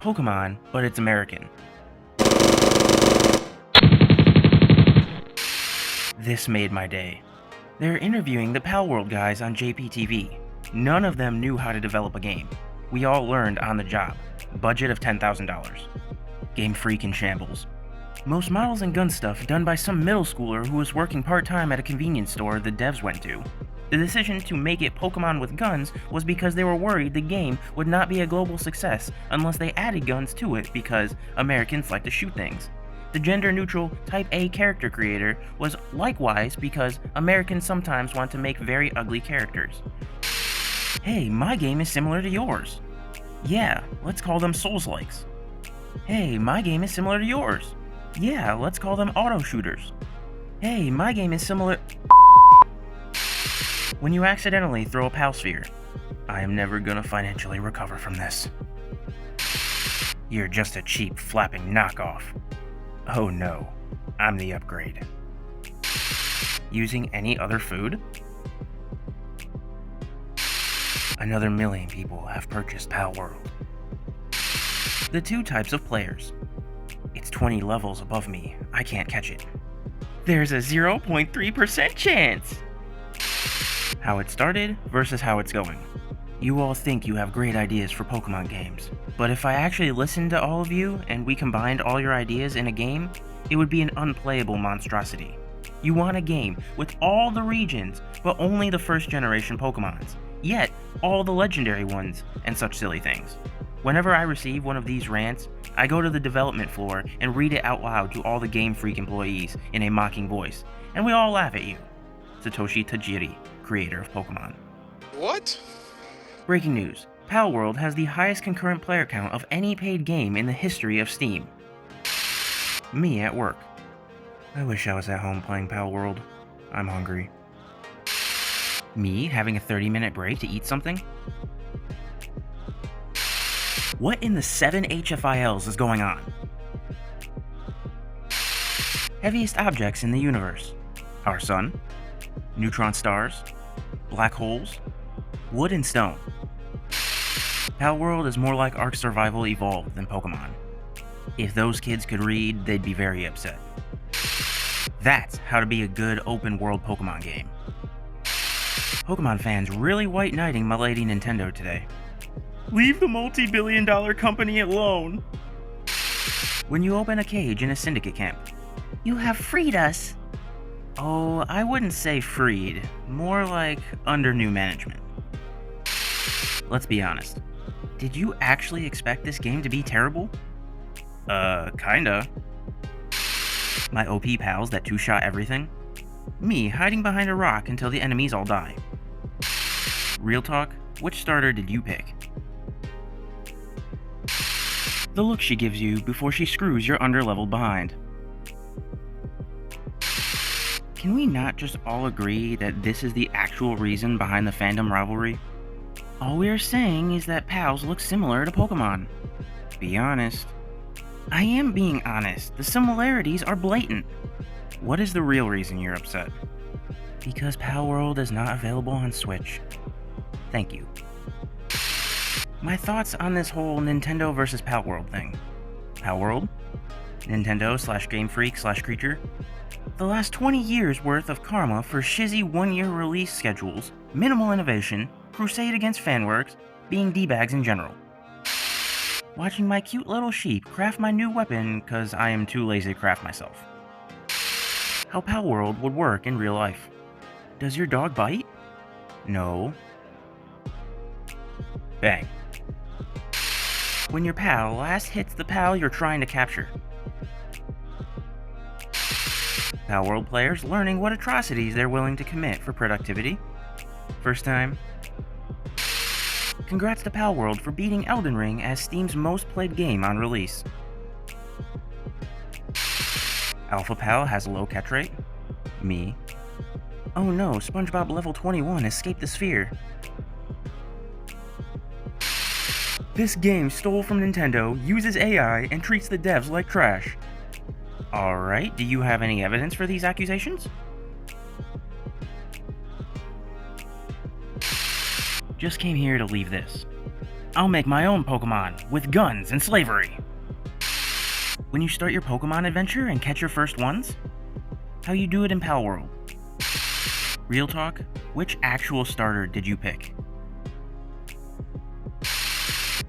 Pokemon, but it's American. This made my day. They're interviewing the Palworld guys on JPTV. None of them knew how to develop a game. We all learned on the job. Budget of $10,000. Game Freak in shambles. Most models and gun stuff done by some middle schooler who was working part-time at a convenience store the devs went to. The decision to make it Pokemon with guns was because they were worried the game would not be a global success unless they added guns to it because Americans like to shoot things. The gender-neutral Type A character creator was likewise because Americans sometimes want to make very ugly characters. Hey, my game is similar to yours. Yeah, let's call them Souls-likes. Hey, my game is similar to yours. Yeah, let's call them auto-shooters. Hey, my game is similar... When you accidentally throw a Palsphere, I am never gonna financially recover from this. You're just a cheap, flapping knockoff. Oh no, I'm the upgrade. Using any other food? Another million people have purchased Palworld. The two types of players. It's 20 levels above me, I can't catch it. There's a 0.3% chance! How it started versus how it's going. You all think you have great ideas for Pokemon games, but if I actually listened to all of you and we combined all your ideas in a game, it would be an unplayable monstrosity. You want a game with all the regions, but only the first generation Pokemons, yet all the legendary ones, and such silly things. Whenever I receive one of these rants, I go to the development floor and read it out loud to all the Game Freak employees in a mocking voice, and we all laugh at you. Satoshi Tajiri, creator of Pokemon. What? Breaking news. Palworld has the highest concurrent player count of any paid game in the history of Steam. Me at work. I wish I was at home playing Palworld. I'm hungry. Me having a 30-minute break to eat something? What in the 7 HFILs is going on? Heaviest objects in the universe. Our sun. Neutron stars. Black holes. Wood and stone. Palworld is more like Ark Survival Evolved than Pokemon. If those kids could read, they'd be very upset. That's how to be a good open-world Pokemon game. Pokemon fans really white knighting my lady Nintendo today. Leave the multi-billion-dollar company alone! When you open a cage in a syndicate camp, you have freed us! Oh, I wouldn't say freed, more like under new management. Let's be honest. Did you actually expect this game to be terrible? Kinda. My OP pals that two-shot everything? Me hiding behind a rock until the enemies all die. Real talk, which starter did you pick? The look she gives you before she screws your underleveled behind. Can we not just all agree that this is the actual reason behind the fandom rivalry? All we're saying is that pals look similar to Pokemon. Be honest. I am being honest. The similarities are blatant. What is the real reason you're upset? Because Palworld is not available on Switch. Thank you. My thoughts on this whole Nintendo versus Palworld thing. Palworld? Nintendo / Game Freak / Creature? The last 20 years worth of karma for shizzy one-year release schedules, minimal innovation, crusade against fanworks, being D-bags in general. Watching my cute little sheep craft my new weapon cause I am too lazy to craft myself. How Palworld would work in real life. Does your dog bite? No. Bang. When your pal last hits the pal you're trying to capture. Palworld players learning what atrocities they're willing to commit for productivity. First time. Congrats to Palworld for beating Elden Ring as Steam's most played game on release. Alpha Pal has a low catch rate. Me. Oh no, SpongeBob level 21 escaped the sphere. This game stole from Nintendo, uses AI, and treats the devs like trash. Alright, do you have any evidence for these accusations? Just came here to leave this. I'll make my own Pokemon with guns and slavery. When you start your Pokemon adventure and catch your first ones? How you do it in Palworld? Real talk, which actual starter did you pick?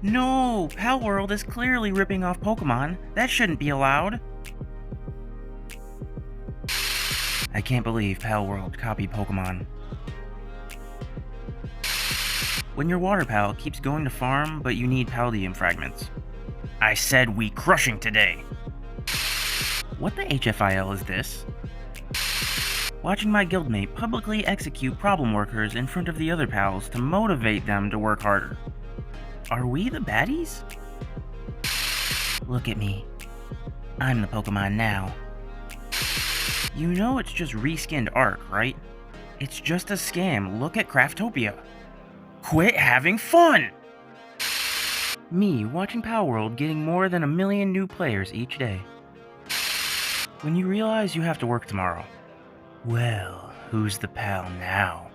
No, Palworld is clearly ripping off Pokemon. That shouldn't be allowed. I can't believe Palworld copied Pokemon. When your water pal keeps going to farm, but you need Paldium fragments. I said we crushing today. What the HFIL is this? Watching my guildmate publicly execute problem workers in front of the other pals to motivate them to work harder. Are we the baddies? Look at me. I'm the Pokemon now. You know it's just reskinned Arc, right? It's just a scam. Look at Craftopia. Quit having fun! Me watching Palworld getting more than 1 million new players each day. When you realize you have to work tomorrow. Well, who's the pal now?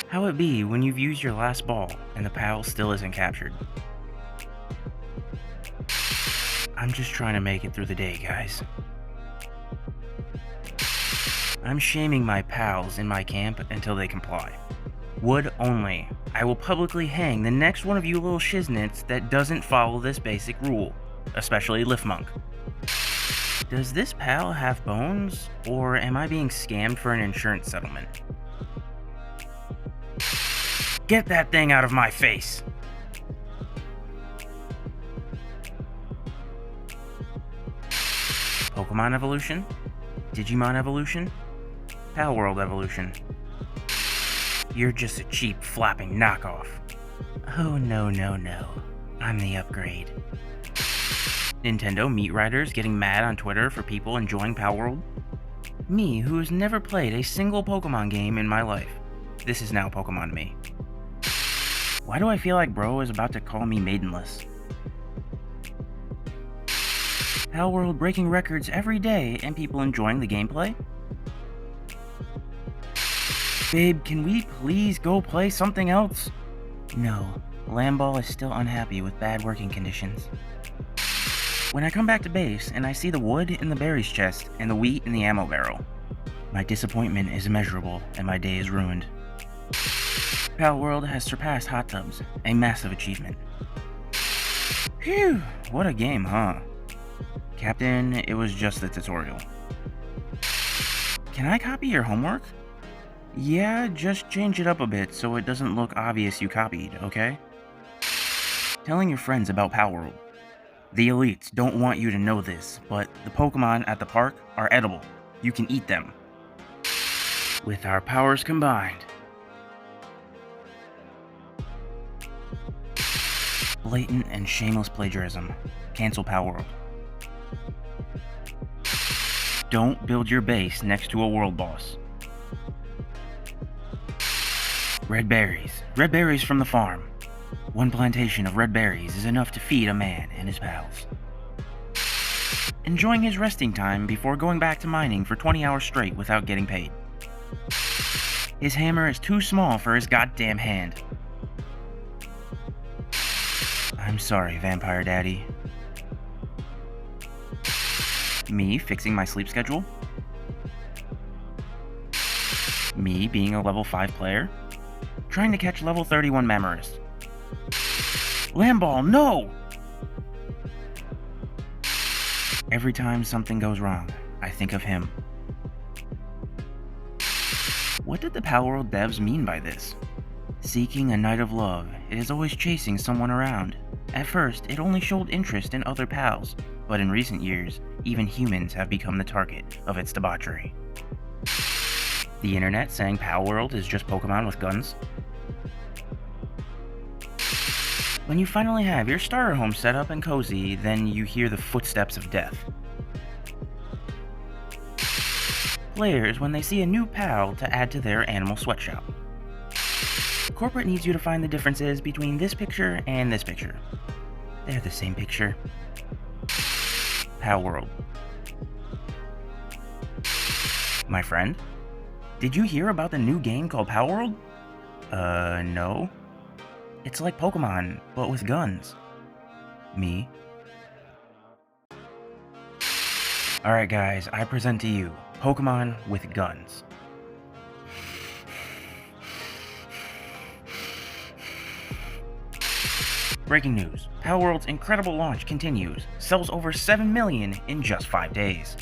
How it be when you've used your last ball and the pal still isn't captured? I'm just trying to make it through the day, guys. I'm shaming my pals in my camp until they comply. Wood only. I will publicly hang the next one of you little shiznits that doesn't follow this basic rule, especially Liftmonk. Does this pal have bones, or am I being scammed for an insurance settlement? Get that thing out of my face! Pokemon evolution? Digimon evolution? Palworld evolution. You're just a cheap, flapping knockoff. Oh no. I'm the upgrade. Nintendo meat riders getting mad on Twitter for people enjoying Palworld? Me, who has never played a single Pokemon game in my life. This is now Pokemon me. Why do I feel like bro is about to call me maidenless? Palworld breaking records every day and people enjoying the gameplay? Babe, can we please go play something else? No, Lamball is still unhappy with bad working conditions. When I come back to base and I see the wood in the berries chest and the wheat in the ammo barrel, my disappointment is immeasurable and my day is ruined. Palworld has surpassed hot tubs, a massive achievement. Phew, what a game, huh? Captain, it was just the tutorial. Can I copy your homework? Yeah, just change it up a bit so it doesn't look obvious you copied, okay? Telling your friends about Palworld. The elites don't want you to know this, but the Pokemon at the park are edible. You can eat them. With our powers combined. Blatant and shameless plagiarism. Cancel Palworld. Don't build your base next to a world boss. Red berries. Red berries from the farm. One plantation of red berries is enough to feed a man and his pals. Enjoying his resting time before going back to mining for 20 hours straight without getting paid. His hammer is too small for his goddamn hand. I'm sorry, Vampire Daddy. Me fixing my sleep schedule. Me being a level 5 player. Trying to catch level 31 Mamorist. Lamball, no! Every time something goes wrong, I think of him. What did the Palworld devs mean by this? Seeking a night of love, it is always chasing someone around. At first, it only showed interest in other pals, but in recent years, even humans have become the target of its debauchery. The internet saying Palworld is just Pokemon with guns? When you finally have your starter home set up and cozy, then you hear the footsteps of death. Players when they see a new pal to add to their animal sweatshop. Corporate needs you to find the differences between this picture and this picture. They're the same picture. Palworld. My friend? Did you hear about the new game called Palworld? No. It's like Pokemon, but with guns. Me? Alright guys, I present to you Pokemon with guns. Breaking news. Palworld's incredible launch continues. Sells over 7 million in just 5 days.